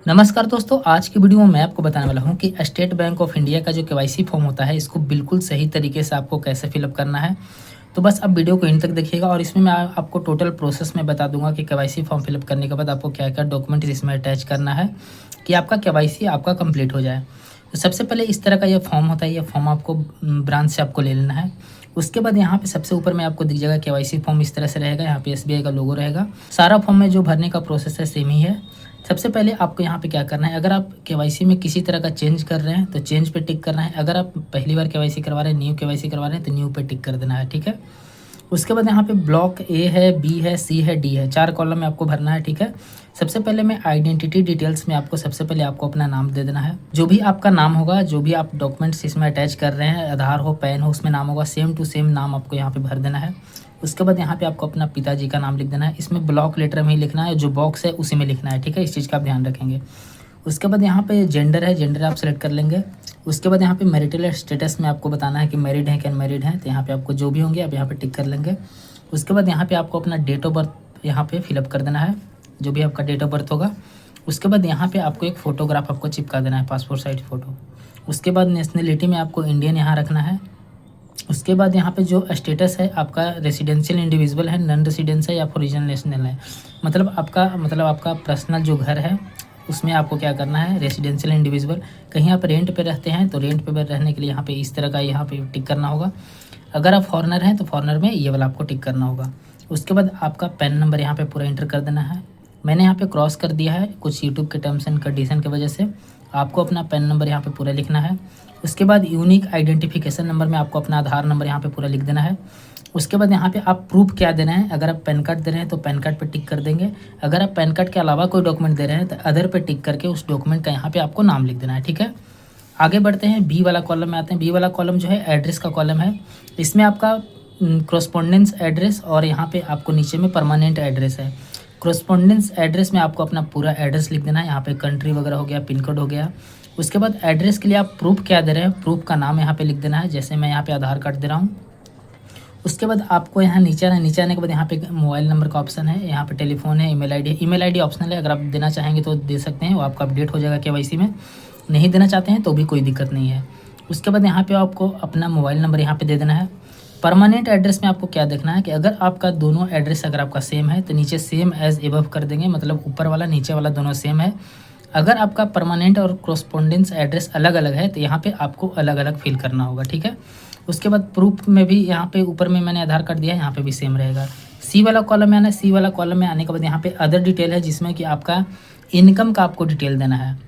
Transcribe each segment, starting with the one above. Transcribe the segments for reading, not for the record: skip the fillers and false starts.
नमस्कार दोस्तों, आज की वीडियो में मैं आपको बताने वाला हूं कि स्टेट बैंक ऑफ इंडिया का जो केवाईसी फॉर्म होता है, इसको बिल्कुल सही तरीके से आपको कैसे फिलअप करना है। तो बस आप वीडियो को एंड तक देखिएगा और इसमें मैं आपको टोटल प्रोसेस में बता दूंगा कि केवाईसी फॉर्म फिलअप करने के बाद आपको क्या-क्या डॉक्यूमेंट इसमें अटैच करना है कि आपका केवाईसी आपका कंप्लीट हो जाए। तो सबसे पहले इस तरह का ये फॉर्म होता है, ये फॉर्म आपको ब्रांच से आपको ले लेना है। उसके बाद यहाँ पे सबसे ऊपर में आपको दिख जाएगा केवाईसी फॉर्म, इस तरह से रहेगा। यहाँ पे एसबीआई का लोगो रहेगा। सारा फॉर्म में जो भरने का प्रोसेस है सेम ही है। सबसे पहले आपको यहाँ पे क्या करना है, अगर आप केवाईसी में किसी तरह का चेंज कर रहे हैं तो चेंज पे टिक करना है। अगर आप पहली बार केवाईसी करवा रहे हैं, न्यू केवाईसी करवा रहे हैं तो न्यू पे टिक कर देना है, ठीक है। उसके बाद यहाँ पे ब्लॉक ए है, बी है, सी है, डी है, 4 कॉलम में आपको भरना है, ठीक है। सबसे पहले मैं आइडेंटिटी डिटेल्स में आपको सबसे पहले आपको अपना नाम दे देना है। जो भी आपका नाम होगा, जो भी आप डॉक्यूमेंट्स इसमें अटैच कर रहे हैं, आधार हो, पैन हो, उसमें नाम होगा, सेम टू सेम नाम आपको यहाँ पे भर देना है। उसके बाद यहाँ पे आपको अपना पिताजी का नाम लिख देना है। इसमें ब्लॉक लेटर में ही लिखना है, जो बॉक्स है उसी में लिखना है, ठीक है। इस चीज़ का आप ध्यान रखेंगे। उसके बाद यहाँ पे जेंडर है, जेंडर आप सेलेक्ट कर लेंगे। उसके बाद यहाँ पे मैरिटल स्टेटस में आपको बताना है कि मैरिड है कि अनमैरिड है, तो यहाँ पे आपको जो भी होंगे आप यहाँ पे टिक कर लेंगे। उसके बाद यहाँ पे आपको अपना डेट ऑफ बर्थ यहाँ पे फिलअप कर देना है, जो भी आपका डेट ऑफ बर्थ होगा। उसके बाद यहाँ पे आपको एक फ़ोटोग्राफ आपको चिपका देना है, पासपोर्ट साइज फ़ोटो। उसके बाद नेशनलिटी में आपको इंडियन यहाँ रखना है। उसके बाद यहाँ पे जो स्टेटस है आपका, रेसिडेंशियल इंडिविजुअल है, नॉन रेसिडेंस है या ओरिजिनल नेशनल है। मतलब आपका पर्सनल जो घर है उसमें आपको क्या करना है, रेसिडेंशियल इंडिविजुअल। कहीं आप रेंट पे रहते हैं तो रेंट पे रहने के लिए यहाँ पे इस तरह का यहाँ पे टिक करना होगा। अगर आप फॉरेनर हैं तो फॉरेनर में ये वाला आपको टिक करना होगा। उसके बाद आपका पैन नंबर यहाँ पे पूरा एंटर कर देना है। मैंने यहाँ पे क्रॉस कर दिया है कुछ यूट्यूब के टर्म्स एंड कंडीशन की वजह से। आपको अपना पैन नंबर यहाँ पे पूरा लिखना है। उसके बाद यूनिक आइडेंटिफिकेशन नंबर में आपको अपना आधार नंबर यहाँ पे पूरा लिख देना है। उसके बाद यहाँ पे आप प्रूफ क्या दे रहे हैं, अगर आप पैन कार्ड दे रहे हैं तो पैन कार्ड पे टिक कर देंगे। अगर आप पैन कार्ड के अलावा कोई डॉक्यूमेंट दे रहे हैं तो अदर पे टिक करके उस डॉक्यूमेंट का यहाँ पे आपको नाम लिख देना है, ठीक है। आगे बढ़ते हैं, बी वाला कॉलम में आते हैं। बी वाला कॉलम जो है एड्रेस का कॉलम है। इसमें आपका कॉरस्पॉन्डेंस एड्रेस और यहाँ पे आपको नीचे में परमानेंट एड्रेस है। कॉरस्पॉन्डेंस एड्रेस में आपको अपना पूरा एड्रेस लिख देना है। यहाँ पे कंट्री वगैरह हो गया, पिन कोड हो गया। उसके बाद एड्रेस के लिए आप प्रूफ क्या दे रहे हैं, प्रूफ का नाम यहाँ पे लिख देना है। जैसे मैं यहाँ पे आधार कार्ड दे रहा हूँ। उसके बाद आपको यहाँ नीचे आने के बाद यहाँ पे मोबाइल नंबर का ऑप्शन है, यहाँ पे टेलीफोन है, ईमेल आईडी ऑप्शनल है। अगर आप देना चाहेंगे तो दे सकते हैं, वो आपका अपडेट हो जाएगा केवाईसी में। नहीं देना चाहते हैं तो भी कोई दिक्कत नहीं है। उसके बाद यहाँ पे आपको अपना मोबाइल नंबर यहाँ पे दे देना है। परमानेंट एड्रेस में आपको क्या देखना है कि अगर आपका दोनों एड्रेस अगर आपका सेम है तो नीचे सेम एज एबव कर देंगे, मतलब ऊपर वाला नीचे वाला दोनों सेम है। अगर आपका परमानेंट और कॉरस्पॉन्डेंस एड्रेस अलग अलग है तो यहाँ पे आपको अलग अलग फिल करना होगा, ठीक है। उसके बाद प्रूफ में भी यहाँ पे ऊपर में मैंने आधार कार्ड दिया है, यहाँ पे भी सेम रहेगा। सी वाला कॉलम में आना है। सी वाला कॉलम में आने के बाद यहाँ पे अदर डिटेल है, जिसमें कि आपका इनकम का आपको डिटेल देना है,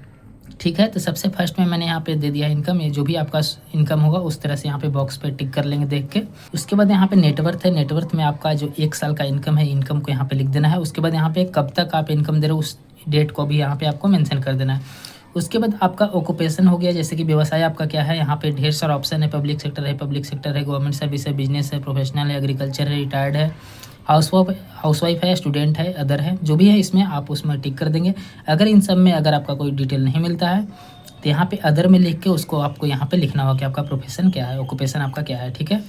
ठीक है। तो सबसे फर्स्ट में मैंने यहाँ पे दे दिया इनकम। ये जो भी आपका इनकम होगा उस तरह से यहाँ पे बॉक्स पे टिक कर लेंगे देख के। उसके बाद यहाँ पे नेटवर्थ है। नेटवर्थ में आपका जो 1 साल का इनकम है, इनकम को यहाँ पे लिख देना है। उसके बाद यहाँ पे कब तक आप इनकम दे रहे हो उस डेट को भी यहाँ पे आपको मेंशन कर देना है। उसके बाद आपका ऑक्यूपेशन हो गया, जैसे कि व्यवसाय आपका क्या है। यहाँ पे ढेर सारा ऑप्शन है, पब्लिक सेक्टर है, गवर्नमेंट सर्विस है, बिजनेस है, प्रोफेशनल है, एग्रीकल्चर है, रिटायर्ड है, हाउसवाइफ है, स्टूडेंट है, अदर है, जो भी है इसमें आप उसमें टिक कर देंगे। अगर इन सब में अगर आपका कोई डिटेल नहीं मिलता है तो यहाँ पे अदर में लिख के उसको आपको यहाँ पे लिखना होगा कि आपका प्रोफेशन क्या है, ऑक्यूपेशन आपका क्या है, ठीक है।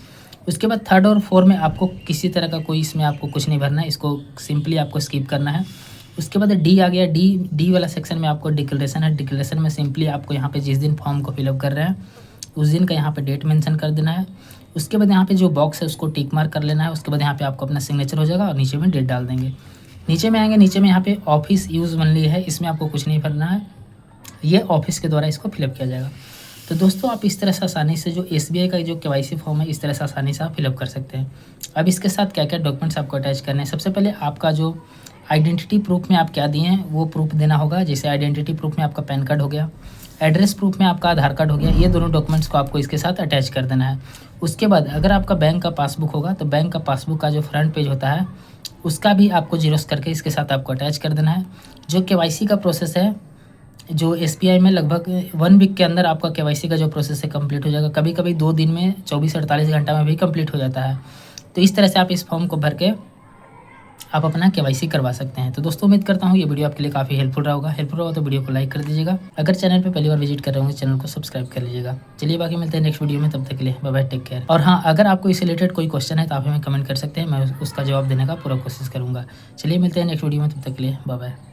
उसके बाद 3rd और 4 में आपको किसी तरह का कोई इसमें आपको कुछ नहीं भरना है, इसको सिंपली आपको स्किप करना है। उसके बाद डी आ गया। डी वाला सेक्शन में आपको डिक्लेरेशन है। डिक्लेरेशन में सिंपली आपको यहाँ पे जिस दिन फॉर्म को फिलअप कर रहे हैं उस दिन का यहाँ पे डेट मेंशन कर देना है। उसके बाद यहाँ पे जो बॉक्स है उसको टिक मार्क कर लेना है। उसके बाद यहाँ पे आपको अपना सिग्नेचर हो जाएगा और नीचे में डेट डाल देंगे। नीचे में आएंगे, नीचे में यहाँ पे ऑफिस यूज़ ओनली है, इसमें आपको कुछ नहीं भरना है, ये ऑफिस के द्वारा इसको फिलअप किया जाएगा। तो दोस्तों आप इस तरह से आसानी से जो एसबीआई का जो केवाईसी फॉर्म है इस तरह से आसानी से आप फिलअप कर सकते हैं। अब इसके साथ क्या क्या डॉक्यूमेंट्स आपको अटैच करने हैं, सबसे पहले आपका जो आइडेंटिटी प्रूफ में आप क्या दिए हैं वो प्रूफ देना होगा। जैसे आइडेंटिटी प्रूफ में आपका पैन कार्ड हो गया, एड्रेस प्रूफ में आपका आधार कार्ड हो गया। ये दोनों डॉक्यूमेंट्स को आपको इसके साथ अटैच कर देना है। उसके बाद अगर आपका बैंक का पासबुक होगा तो बैंक का पासबुक का जो फ्रंट पेज होता है उसका भी आपको जीरोस करके इसके साथ आपको अटैच कर देना है। जो केवाईसी का प्रोसेस है, जो एसबीआई में लगभग 1 वीक के अंदर आपका केवाईसी का जो प्रोसेस है कंप्लीट हो जाएगा। कभी कभी 2 दिन में, 24 से 48 घंटा में भी कंप्लीट हो जाता है। तो इस तरह से आप इस फॉर्म को भर के आप अपना केवाईसी करवा सकते हैं। तो दोस्तों उम्मीद करता हूँ ये वीडियो आपके लिए काफ़ी हेल्पफुल रहा होगा। तो वीडियो को लाइक कर दीजिएगा। अगर चैनल पे पहली बार विजिट कर रहे होंगे चैनल को सब्सक्राइब कर लीजिएगा। चलिए बाकी मिलते हैं नेक्स्ट वीडियो में, तब तक के लिए बाय बाय, टेक केयर। और हाँ, अगर आपको इससे रिलेटेड कोई क्वेश्चन है तो आप हमें कमेंट कर सकते हैं, मैं उसका जवाब देने का पूरा कोशिश करूँगा। चलिए मिलते हैं नेक्स्ट वीडियो में, तब तक के लिए बाय बाय।